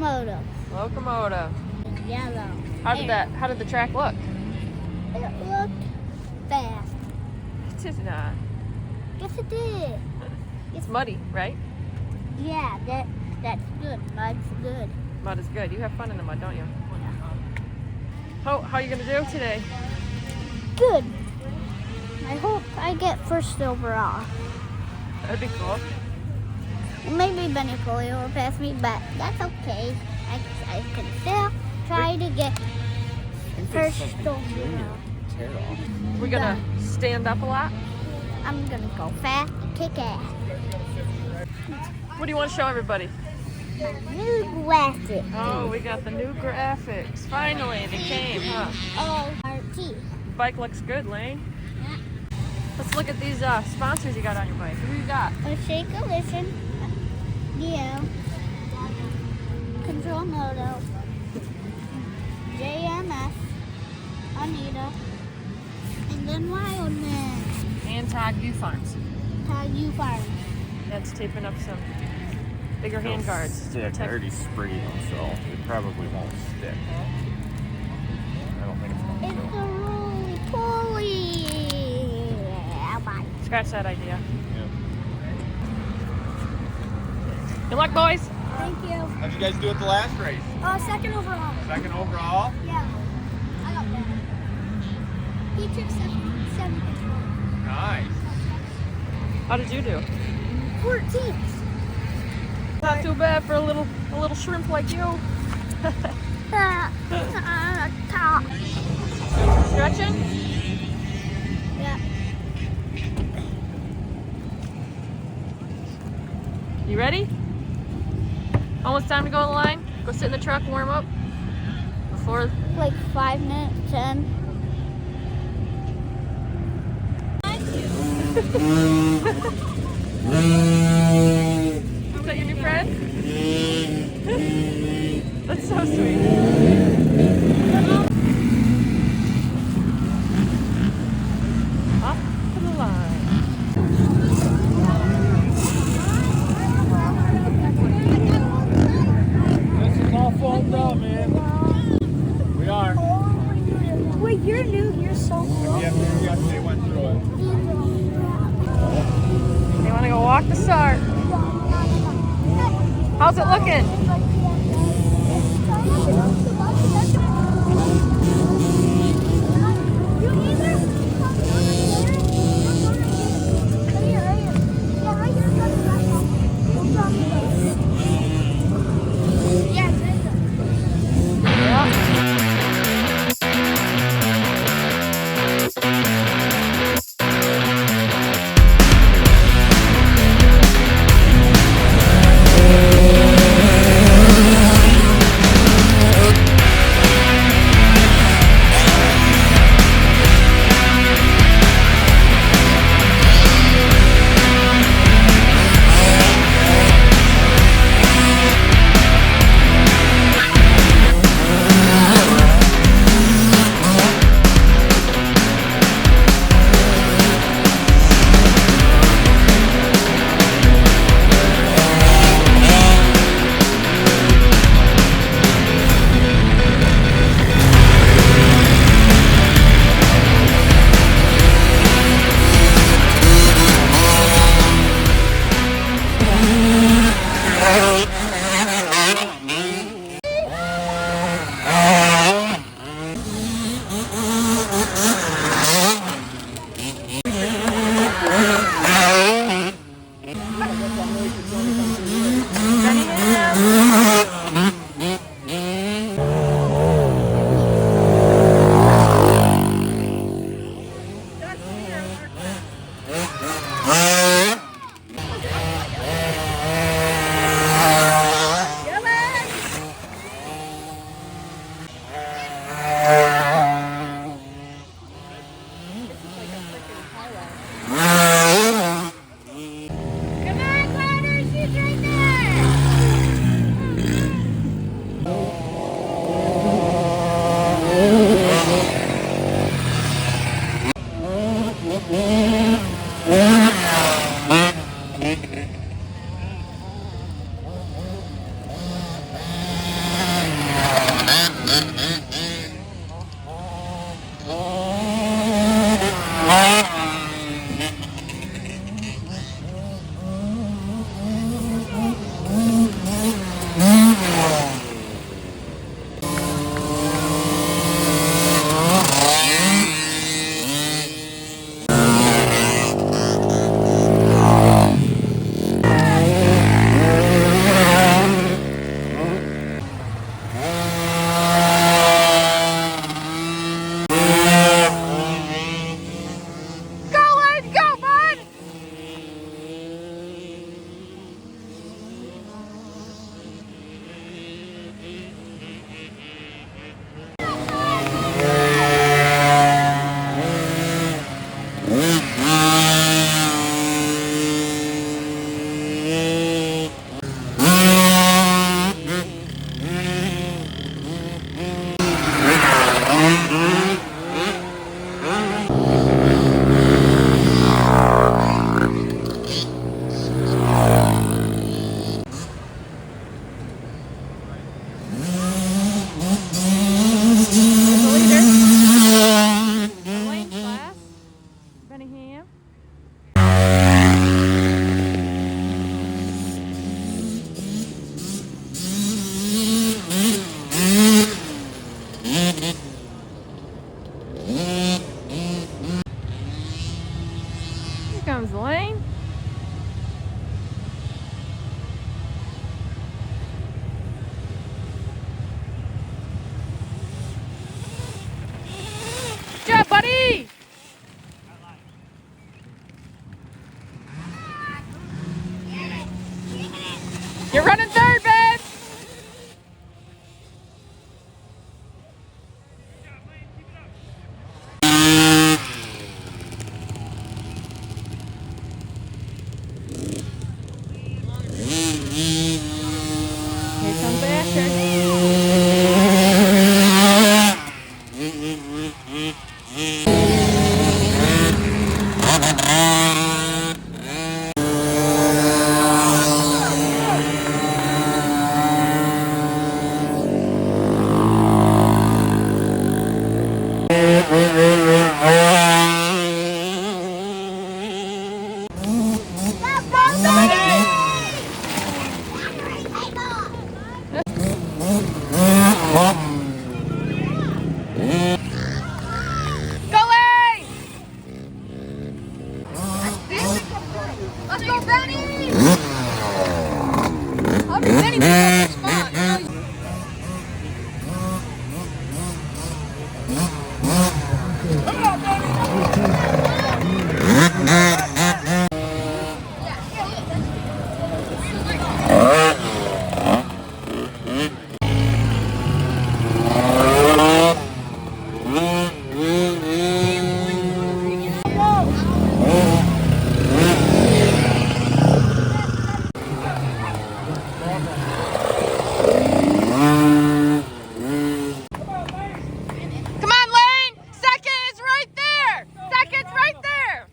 Locomotive. Locomotive. Yellow. How did the track look? It looked fast. It did not. Yes, it did. It's muddy, right? Yeah, that's good. Mud's good. Mud is good. You have fun in the mud, don't you? How are you gonna do today? Good. I hope I get first overall. That'd be cool. Maybe Benny Polio will pass me, but that's okay. I can still try to get first overall. We're gonna stand up a lot. I'm gonna go fast and kick ass. What do you want to show everybody? My new glasses. Oh, we got the new graphics. Finally, they came, huh? Oh, RT. Bike looks good, Lane. Yeah. Let's look at these sponsors you got on your bike. Who you got? A Shake a Listen. Yeah. Control Moto. JMS. Anita. And then Wildman. And Todd View Farms. Todd U Farm. That's taping up some bigger hand guards. Stick. I already sprayed them, so it probably won't stick. I don't think it's going It's to. a roly-poly. Bye. Scratch that idea. Yeah. Good luck, boys. Thank you. How'd you guys do at the last race? Second overall. Second overall? Yeah. I got that. He took seventh control. Nice. How did you do? 14th. Not too bad for a little shrimp like you. Top. Stretching? Yeah. You ready? Almost time to go on the line. Go sit in the truck, warm up before. Like 5 minutes, 10. Is that your new friend? That's so sweet. Off to the line. This is all foamed up, man. We are. Wait, you're new. You're so cool. Yes, they went through it. They want to go walk the start. How's it looking? buddy! You're running third, babe! Here comes Asher. Go Lane! Let's go, Benny! How did Benny pick up the spot? Come on, Lane! Second is right there! Second's right there!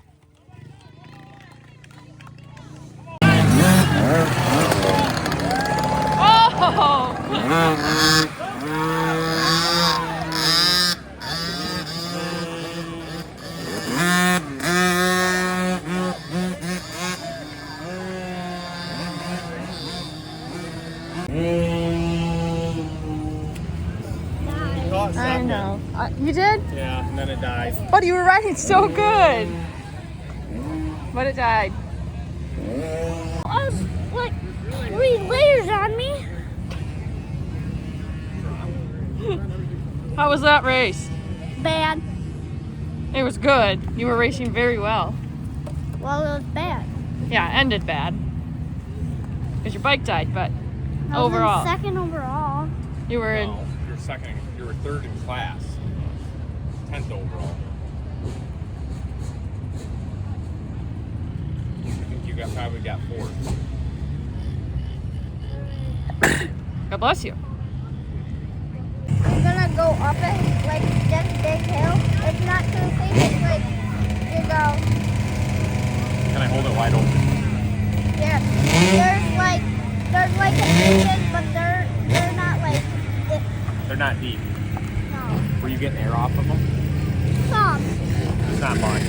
I know. You did? Yeah, and then it dies. But you were riding so good. But it died. Like 3 layers on me. How was that race? Bad. It was good. You were racing very well. Well, it was bad. Yeah, it ended bad. Because your bike died, but I was overall. in second overall. You were in. No, you're second. You were third in class. 10th overall. I think you probably got 4th. God bless you. I'm gonna go up it like this big hill. It's not too steep. It's like you go. Can I hold it wide open? Yeah. There's like conditions, but they're not like this. They're not deep. No. Were you getting air off of them? Some. It's not much.